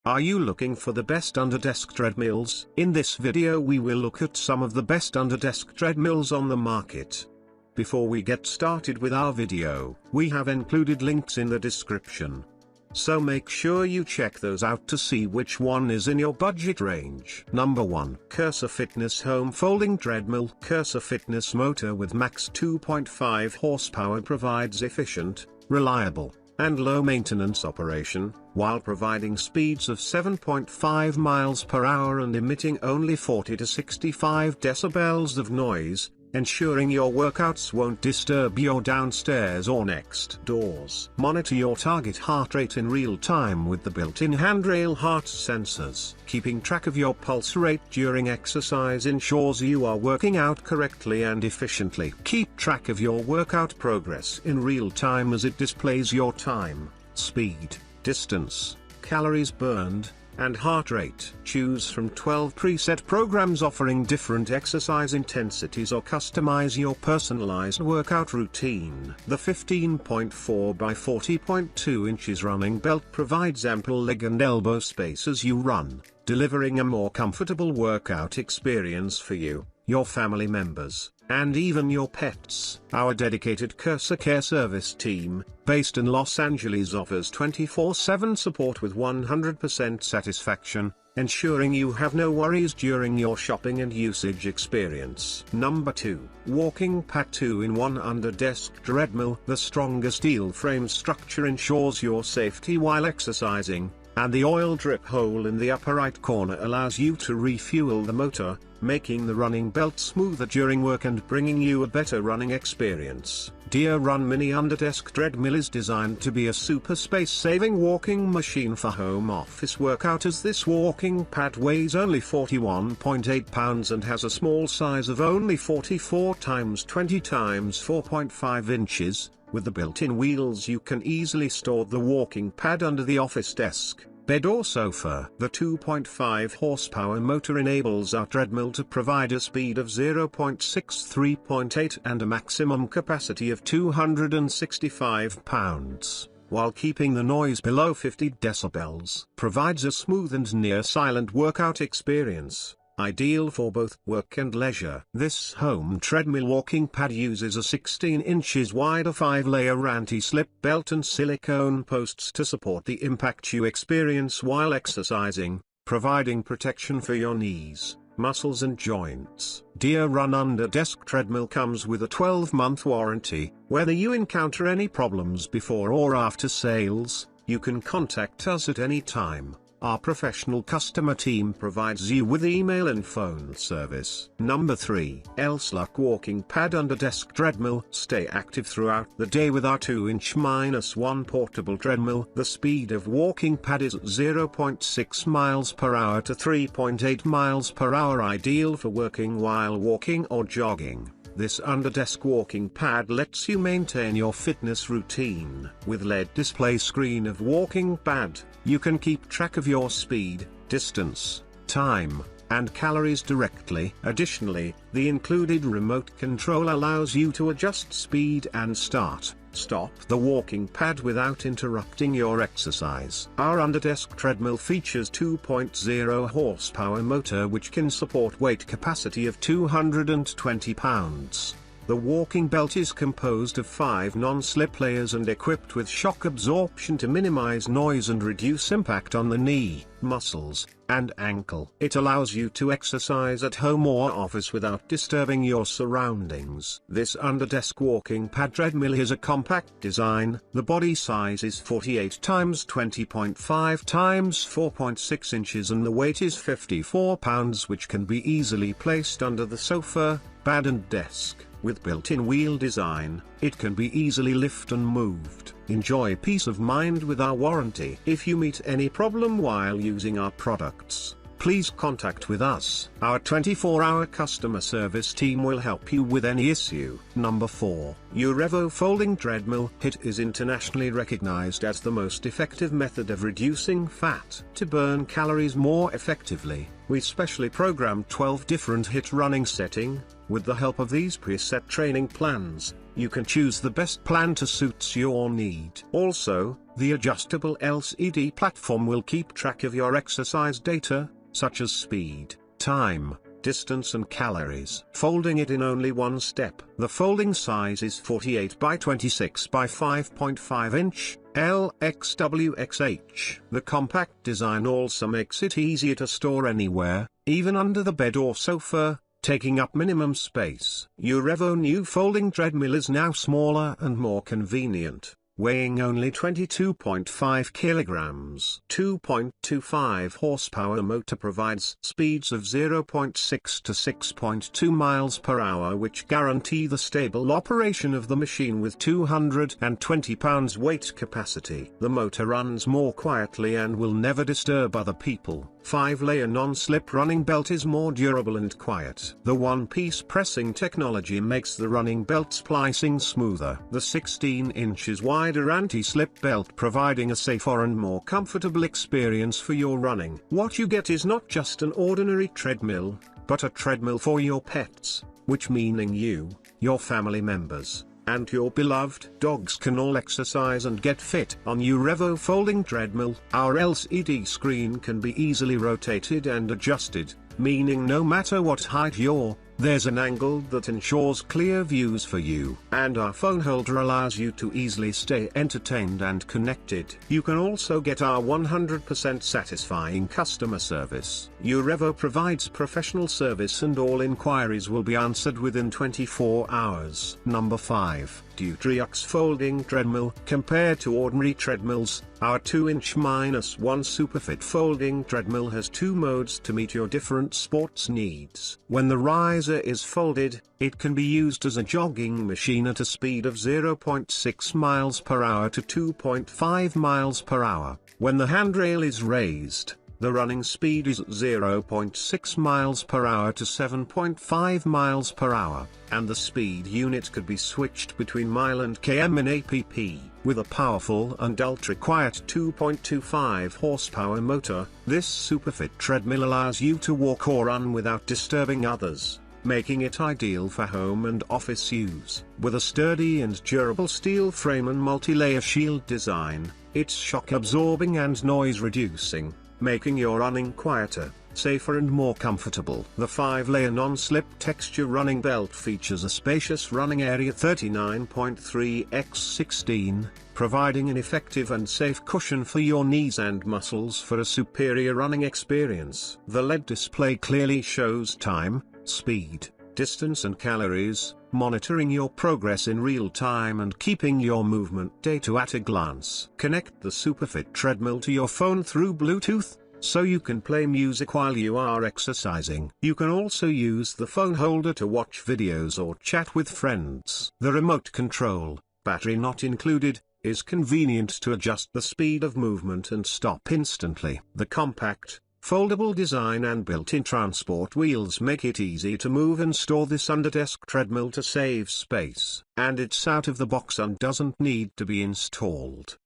Are you looking for the best under-desk treadmills? In this video we will look at some of the best under-desk treadmills on the market. Before we get started with our video, we have included links in the description. So make sure you check those out to see which one is in your budget range. Number 1. Cursor Fitness Home Folding Treadmill. Cursor Fitness motor with max 2.5 horsepower provides efficient, reliable, and low-maintenance operation, while providing speeds of 7.5 miles per hour and emitting only 40 to 65 decibels of noise, ensuring your workouts won't disturb your downstairs or next doors. Monitor your target heart rate in real time with the built-in handrail heart sensors. Keeping track of your pulse rate during exercise ensures you are working out correctly and efficiently. Keep track of your workout progress in real time as it displays your time, speed, distance, calories burned, and heart rate. Choose from 12 preset programs offering different exercise intensities or customize your personalized workout routine. The 15.4 by 40.2 inches running belt provides ample leg and elbow space as you run, delivering a more comfortable workout experience for you, your family members, and even your pets. Our dedicated Cursor Care service team, based in Los Angeles, offers 24/7 support with 100% satisfaction, ensuring you have no worries during your shopping and usage experience. Number 2. Walking Pad 2-in-1 Under-Desk Treadmill. The stronger steel frame structure ensures your safety while exercising, and the oil drip hole in the upper right corner allows you to refuel the motor, making the running belt smoother during work and bringing you a better running experience. DUTRIEX Mini Under-Desk Treadmill is designed to be a super space-saving walking machine for home office workout, as this walking pad weighs only 41.8 pounds and has a small size of only 44 x 20 x 4.5 inches. With the built-in wheels you can easily store the walking pad under the office desk, bed or sofa. The 2.5 horsepower motor enables our treadmill to provide a speed of 0.63.8 and a maximum capacity of 265 pounds, while keeping the noise below 50 decibels. Provides a smooth and near-silent workout experience, ideal for both work and leisure. This home treadmill walking pad uses a 16 inches wider 5-layer anti-slip belt and silicone posts to support the impact you experience while exercising, providing protection for your knees, muscles and joints. DUTRIEX Under-Desk Treadmill comes with a 12-month warranty. Whether you encounter any problems before or after sales, you can contact us at any time. Our professional customer team provides you with email and phone service. Number 3. Elseluck Walking Pad Under-Desk Treadmill. Stay active throughout the day with our 2-inch-1 portable treadmill. The speed of walking pad is 0.6 miles per hour to 3.8 miles per hour, ideal for working while walking or jogging. This under-desk walking pad lets you maintain your fitness routine. With LED display screen of walking pad, you can keep track of your speed, distance, time, and calories directly. Additionally, the included remote control allows you to adjust speed and stop the walking pad without interrupting your exercise. Our under-desk treadmill features 2.0 horsepower motor which can support weight capacity of 220 pounds. The walking belt is composed of 5 non-slip layers and equipped with shock absorption to minimize noise and reduce impact on the knee, muscles, and ankle. It allows you to exercise at home or office without disturbing your surroundings. This under-desk walking pad treadmill is a compact design. The body size is 48 x 20.5 x 4.6 inches and the weight is 54 pounds, which can be easily placed under the sofa, bed and desk. With built-in wheel design, it can be easily lifted and moved. Enjoy peace of mind with our warranty. If you meet any problem while using our products, please contact with us. Our 24-hour customer service team will help you with any issue. Number 4. UREVO Folding Treadmill. HIIT is internationally recognized as the most effective method of reducing fat. To burn calories more effectively, we specially programmed 12 different HIIT running settings. With the help of these preset training plans, you can choose the best plan to suit your need. Also, The adjustable LCD platform will keep track of your exercise data, such as speed, time, distance and calories. Folding it in only one step. The folding size is 48 by 26 by 5.5 inch, LXWXH. The compact design also makes it easier to store anywhere, even under the bed or sofa, taking up minimum space. UREVO new folding treadmill is now smaller and more convenient, weighing only 22.5 kilograms. 2.25 horsepower motor provides speeds of 0.6 to 6.2 miles per hour, which guarantee the stable operation of the machine with 220 pounds weight capacity. The motor runs more quietly and will never disturb other people. 5-layer non-slip running belt is more durable and quiet. The one-piece pressing technology makes the running belt splicing smoother. The 16 inches wider anti-slip belt providing a safer and more comfortable experience for your running. What you get is not just an ordinary treadmill, but a treadmill for your pets, which meaning you, your family members, and your beloved dogs can all exercise and get fit. On UREVO folding treadmill, our LCD screen can be easily rotated and adjusted, meaning no matter what height you're, there's an angle that ensures clear views for you. And our phone holder allows you to easily stay entertained and connected. You can also get our 100% satisfying customer service. UREVO provides professional service and all inquiries will be answered within 24 hours. Number 5. DUTRIEUX folding treadmill. Compared to ordinary treadmills, our 2-inch-1 Superfit folding treadmill has 2 modes to meet your different sports needs. When the riser is folded, it can be used as a jogging machine at a speed of 0.6 miles per hour to 2.5 miles per hour. When the handrail is raised, the running speed is 0.6 miles per hour to 7.5 miles per hour, and the speed unit could be switched between mile and km in APP. With a powerful and ultra-quiet 2.25 horsepower motor, this Superfit treadmill allows you to walk or run without disturbing others, making it ideal for home and office use. With a sturdy and durable steel frame and multi-layer shield design, it's shock-absorbing and noise-reducing, making your running quieter, safer and more comfortable. The 5-layer non-slip texture running belt features a spacious running area 39.3 x 16, providing an effective and safe cushion for your knees and muscles for a superior running experience. The LED display clearly shows time, speed, distance and calories, monitoring your progress in real time and keeping your movement data at a glance. Connect the Superfit treadmill to your phone through Bluetooth, so you can play music while you are exercising. You can also use the phone holder to watch videos or chat with friends. The remote control, battery not included, is convenient to adjust the speed of movement and stop instantly. The compact, foldable design and built-in transport wheels make it easy to move and store this under-desk treadmill to save space. And it's out of the box and doesn't need to be installed.